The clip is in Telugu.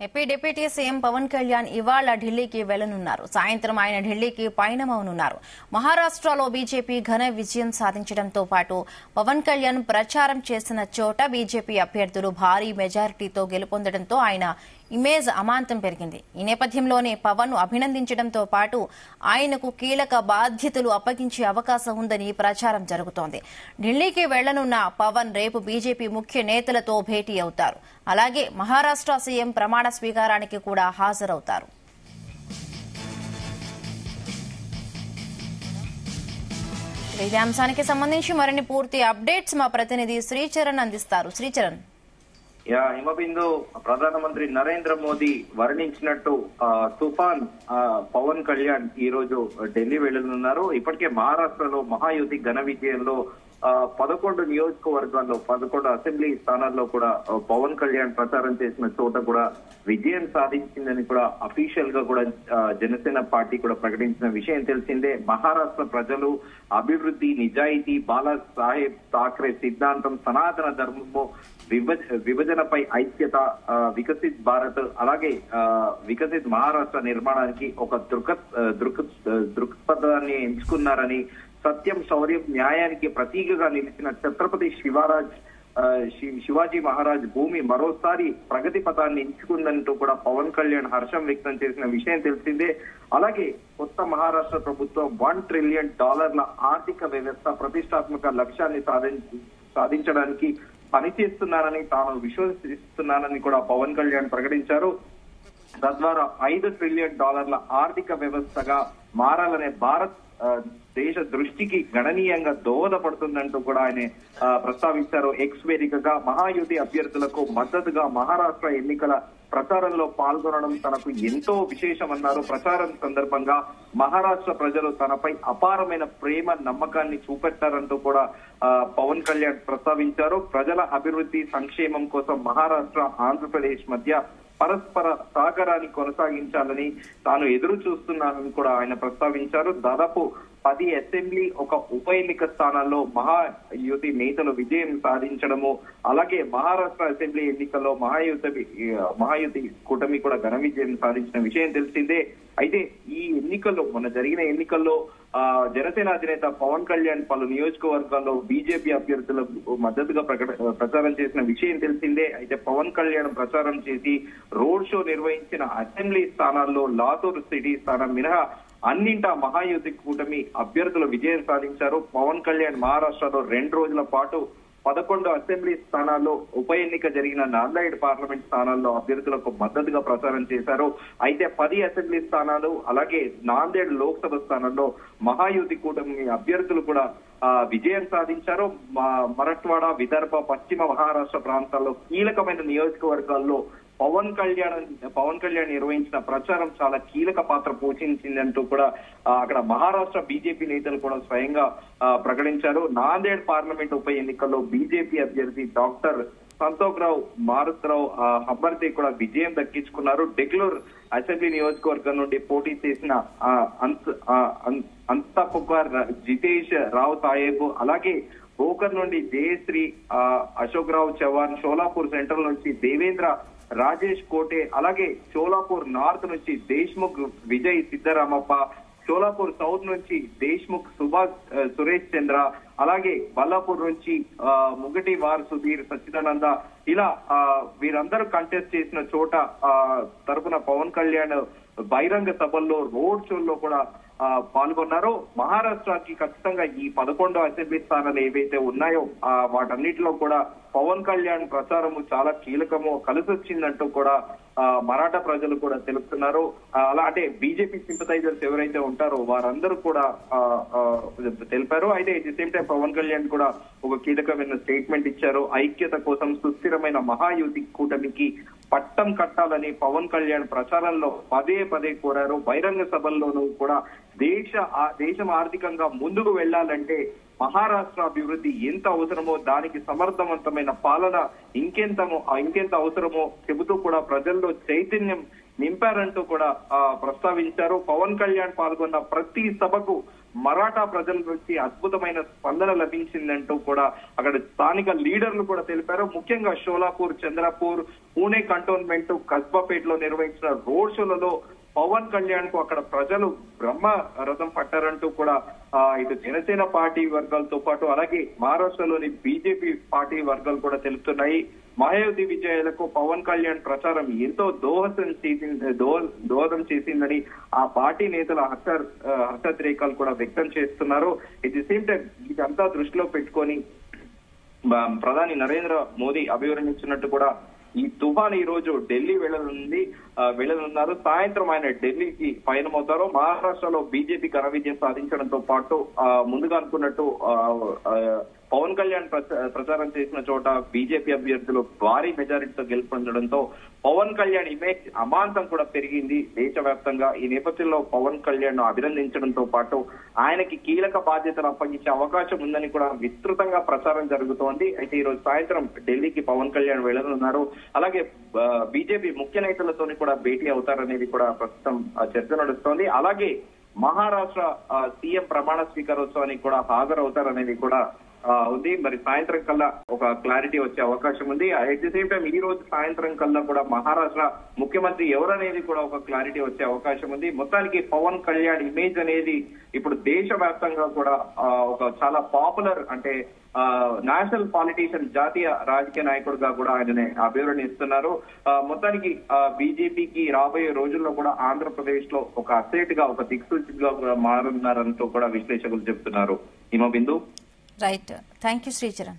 AP deputy CM Pawan Kalyan ఇవాళ ఢిల్లీకి వెళ్లనున్నారు. సాయంత్రం ఆయన ఢిల్లీకి పయనమవనున్నారు. మహారాష్ట్రలో బీజేపీ ఘన విజయం సాధించడంతో పాటు పవన్ కళ్యాణ్ ప్రచారం చేసిన చోట బీజేపీ అభ్యర్థులు భారీ మెజారిటీతో గెలుపొందడంతో ఆయన ఇమేజ్ అమాంతం పెరిగింది. ఈ నేపథ్యంలోనే పవన్ ను అభినందించడంతో పాటు ఆయనకు కీలక బాధ్యతలు అప్పగించే అవకాశం ఉందని ప్రచారం జరుగుతోంది. ఢిల్లీకి వెళ్లనున్న పవన్ రేపు బీజేపీ ముఖ్య నేతలతో భేటీ అవుతారు. అలాగే మహారాష్ట్ర సీఎం ప్రమాణ స్వీకారానికి కూడా హాజరవుతారు. ఇదే అంశానికి సంబంధించి మరిన్ని పూర్తి అప్డేట్స్ మా ప్రతినిధి శ్రీచరణ్ అందిస్తారు. శ్రీచరణ్. హిమబిందు ప్రధానమంత్రి నరేంద్ర మోదీ వర్ణించినట్టు తుఫాన్ పవన్ కళ్యాణ్ ఈ రోజు ఢిల్లీ వెళ్లనున్నారు. ఇప్పటికే మహారాష్ట్రలో మహాయుతి ఘన విజయంలో 11 నియోజకవర్గాల్లో 11 అసెంబ్లీ స్థానాల్లో కూడా పవన్ కళ్యాణ్ ప్రచారం చేసిన చోట కూడా విజయం సాధించిందని కూడా అఫీషియల్ గా కూడా జనసేన పార్టీ కూడా ప్రకటించిన విషయం తెలిసిందే. మహారాష్ట్ర ప్రజలు అభివృద్ధి, నిజాయితీ, బాలా సాహెబ్ ఠాక్రే సిద్ధాంతం, సనాతన ధర్మము, విభజనపై ఐక్యత, వికసిత్ భారత్, అలాగే వికసిత్ మహారాష్ట్ర నిర్మాణానికి ఒక దృక్పథాన్ని ఎంచుకున్నారని, సత్యం, శౌర్యం, న్యాయానికి ప్రతీకగా నిలిచిన ఛత్రపతి శివాజీ మహారాజ్ భూమి మరోసారి ప్రగతి పథాన్ని ఎంచుకుందంటూ కూడా పవన్ కళ్యాణ్ హర్షం వ్యక్తం చేసిన విషయం తెలిసిందే. అలాగే కొత్త మహారాష్ట్ర ప్రభుత్వం $1 ట్రిలియన్ ఆర్థిక వ్యవస్థ ప్రతిష్టాత్మక లక్ష్యాన్ని సాధించడానికి పనిచేస్తున్నారని, తాను విశ్వసిస్తున్నానని కూడా పవన్ కళ్యాణ్ ప్రకటించారు. తద్వారా $5 ట్రిలియన్ ఆర్థిక వ్యవస్థగా మారాలనే భారత్ దేశ దృష్టికి గణనీయంగా దోహదపడుతుందంటూ కూడా ఆయన ప్రస్తావించారు. ఎక్స్ వేదికగా మహాయుతి అభ్యర్థులకు మద్దతుగా మహారాష్ట్ర ఎన్నికల ప్రచారంలో పాల్గొనడం తనకు ఎంతో విశేషమన్నారు. ప్రచారం సందర్భంగా మహారాష్ట్ర ప్రజలు తనపై అపారమైన ప్రేమ, నమ్మకాన్ని చూపెట్టారంటూ కూడా పవన్ కళ్యాణ్ ప్రస్తావించారు. ప్రజల అభివృద్ధి, సంక్షేమం కోసం మహారాష్ట్ర, ఆంధ్రప్రదేశ్ మధ్య పరస్పర సహకారాన్ని కొనసాగించాలని తాను ఎదురు చూస్తున్నానని కూడా ఆయన ప్రస్తావించారు. దాదాపు 10 అసెంబ్లీ, ఒక ఉప ఎన్నిక స్థానాల్లో మహాయుతి నేతలు విజయం సాధించడము, అలాగే మహారాష్ట్ర అసెంబ్లీ ఎన్నికల్లో మహాయుతి కూటమి కూడా ఘన విజయం సాధించిన విషయం తెలిసిందే. అయితే ఈ ఎన్నికల్లో, మొన్న జరిగిన ఎన్నికల్లో జనసేన అధినేత పవన్ కళ్యాణ్ పలు నియోజకవర్గాల్లో బీజేపీ అభ్యర్థులకు మద్దతుగా ప్రచారం చేసిన విషయం తెలిసిందే. అయితే పవన్ కళ్యాణ్ ప్రచారం చేసి రోడ్ షో నిర్వహించిన అసెంబ్లీ స్థానాల్లో లాతూర్ సిటీ స్థానం మినహా అన్నింటా మహాయుతి కూటమి అభ్యర్థులు విజయం సాధించారు. పవన్ కళ్యాణ్ మహారాష్ట్రలో 2 రోజుల పాటు 11 అసెంబ్లీ స్థానాల్లో, ఉప ఎన్నిక జరిగిన నాందేడ్ పార్లమెంట్ స్థానాల్లో అభ్యర్థులకు మద్దతుగా ప్రచారం చేశారు. అయితే 10 అసెంబ్లీ స్థానాలు, అలాగే నాందేడ్ లోక్సభ స్థానంలో మహాయుతి కూటమి అభ్యర్థులు కూడా విజయం సాధించారు. మరాఠ్వాడ, విదర్భ, పశ్చిమ మహారాష్ట్ర ప్రాంతాల్లో కీలకమైన నియోజకవర్గాల్లో పవన్ కళ్యాణ్ నిర్వహించిన ప్రచారం చాలా కీలక పాత్ర పోషించిందంటూ కూడా అక్కడ మహారాష్ట్ర బీజేపీ నేతలు కూడా స్వయంగా ప్రకటించారు. నాందేడ్ పార్లమెంట్ ఉప ఎన్నికల్లో బీజేపీ అభ్యర్థి డాక్టర్ సంతోఖ్రావు మారుత్రావు హబ్బర్తే కూడా విజయం దక్కించుకున్నారు. డెగ్లూర్ అసెంబ్లీ నియోజకవర్గం నుండి పోటీ చేసిన అంతపుకార్ జితేష్ రావు సాహెబ్, అలాగే భోకర్ నుండి జయశ్రీ, అశోక్ రావు చౌహాన్, షోలాపూర్ సెంట్రల్ నుంచి దేవేంద్ర రాజేష్ కోటే, అలాగే షోలాపూర్ నార్త్ నుంచి దేశ్ముఖ్ విజయ్ సిద్ధరామప్ప, షోలాపూర్ సౌత్ నుంచి దేశ్ముఖ్ సురేష్ చంద్ర, అలాగే బల్లాపూర్ నుంచి ముగటి వార్ సుధీర్ సచ్చిదానంద, ఇలా వీరందరూ కంటెస్ట్ చేసిన చోట తరపున పవన్ కళ్యాణ్ బహిరంగ సభల్లో, రోడ్ షోల్లో కూడా పాల్గొన్నారు. మహారాష్ట్రకి ఖచ్చితంగా ఈ 11 అసెంబ్లీ స్థానాలు ఏవైతే ఉన్నాయో వాటన్నిటిలో కూడా పవన్ కళ్యాణ్ ప్రచారము చాలా కీలకము, కలిసొచ్చిందంటూ కూడా మరాఠా ప్రజలు కూడా తెలుపుతున్నారు. అలా అంటే బీజేపీ సింపథైజర్స్ ఎవరైతే ఉంటారో వారందరూ కూడా తెలిపారు. అయితే at the same time Pawan Kalyan కూడా ఒక కీలకమైన స్టేట్మెంట్ ఇచ్చారు. ఐక్యత కోసం సుస్థిరమైన మహాయుతి కూటమికి పట్టం కట్టాలని పవన్ కళ్యాణ్ ప్రచారంలో పదే కోరారు. బహిరంగ సభల్లోనూ కూడా దేశం ఆర్థికంగా ముందుకు వెళ్లాలంటే మహారాష్ట్ర అభివృద్ధి ఎంత అవసరమో, దానికి సమర్థవంతమైన పాలన ఇంకెంత అవసరమో చెబుతూ కూడా ప్రజల్లో చైతన్యం నింపారంటూ కూడా ప్రస్తావించారు. పవన్ కళ్యాణ్ పాల్గొన్న ప్రతి సభకు మరాఠా ప్రజల నుంచి అద్భుతమైన స్పందన లభించిందంటూ కూడా అక్కడ స్థానిక లీడర్లు కూడా తెలిపారు. ముఖ్యంగా షోలాపూర్, చంద్రపూర్, పూణే కంటోన్మెంట్, కస్బాపేటలో నిర్వహించిన రోడ్ షోలలో పవన్ కళ్యాణ్ కు అక్కడ ప్రజలు బ్రహ్మ రథం పట్టారంటూ కూడా ఇటు జనసేన పార్టీ వర్గాలతో పాటు అలాగే మహారాష్ట్రలోని బీజేపీ పార్టీ వర్గాలు కూడా తెలుపుతున్నాయి. మహాయుతి విజయాలకు పవన్ కళ్యాణ్ ప్రచారం ఎంతో దోహదం చేసిందని ఆ పార్టీ నేతల హర్షోద్రేకాలు కూడా వ్యక్తం చేస్తున్నారు. ఎట్ ది సేమ్ టైం ఇదంతా దృష్టిలో పెట్టుకొని ప్రధాని నరేంద్ర మోదీ అభివర్ణించినట్టు కూడా ఈ తుఫాన్ ఈ రోజు ఢిల్లీ వెళ్ళనున్నారు. సాయంత్రం ఆయన ఢిల్లీకి పయనమవుతారు. మహారాష్ట్రలో బీజేపీ ఘన విజయం సాధించడంతో పాటు ముందుగా అనుకున్నట్టు పవన్ కళ్యాణ్ ప్రచారం చేసిన చోట బీజేపీ అభ్యర్థులు భారీ మెజారిటీతో గెలుపొందడంతో పవన్ కళ్యాణ్ ఇమేజ్ అమాంతం కూడా పెరిగింది దేశవ్యాప్తంగా. ఈ నేపథ్యంలో పవన్ కళ్యాణ్ అభినందించడంతో పాటు ఆయనకి కీలక బాధ్యతలు అప్పగించే అవకాశం ఉందని కూడా విస్తృతంగా ప్రచారం జరుగుతోంది. అయితే ఈ రోజు సాయంత్రం ఢిల్లీకి పవన్ కళ్యాణ్ వెళ్లనున్నారు. అలాగే బీజేపీ ముఖ్య నేతలతోని కూడా భేటీ అవుతారనేది కూడా ప్రస్తుతం చర్చ నడుస్తోంది. అలాగే మహారాష్ట్ర సీఎం ప్రమాణ స్వీకారోత్సవానికి కూడా హాజరవుతారనేది కూడా ఉంది. మరి సాయంత్రం కల్లా ఒక క్లారిటీ వచ్చే అవకాశం ఉంది. అట్ ది సేమ్ టైం ఈ రోజు సాయంత్రం కల్లా కూడా మహారాష్ట్ర ముఖ్యమంత్రి ఎవరనేది కూడా ఒక క్లారిటీ వచ్చే అవకాశం ఉంది. మొత్తానికి పవన్ కళ్యాణ్ ఇమేజ్ అనేది ఇప్పుడు దేశవ్యాప్తంగా కూడా ఒక చాలా పాపులర్ అంటే నేషనల్ పాలిటీషియన్, జాతీయ రాజకీయ నాయకుడిగా కూడా ఆయననే అభివర్ణిస్తున్నారు. మొత్తానికి బీజేపీకి రాబోయే రోజుల్లో కూడా ఆంధ్రప్రదేశ్ లో ఒక అసెట్ గా, ఒక దిక్సూచిగా కూడా మారున్నారంటూ కూడా విశ్లేషకులు చెప్తున్నారు. Himabindu. Right, thank you Sricharan.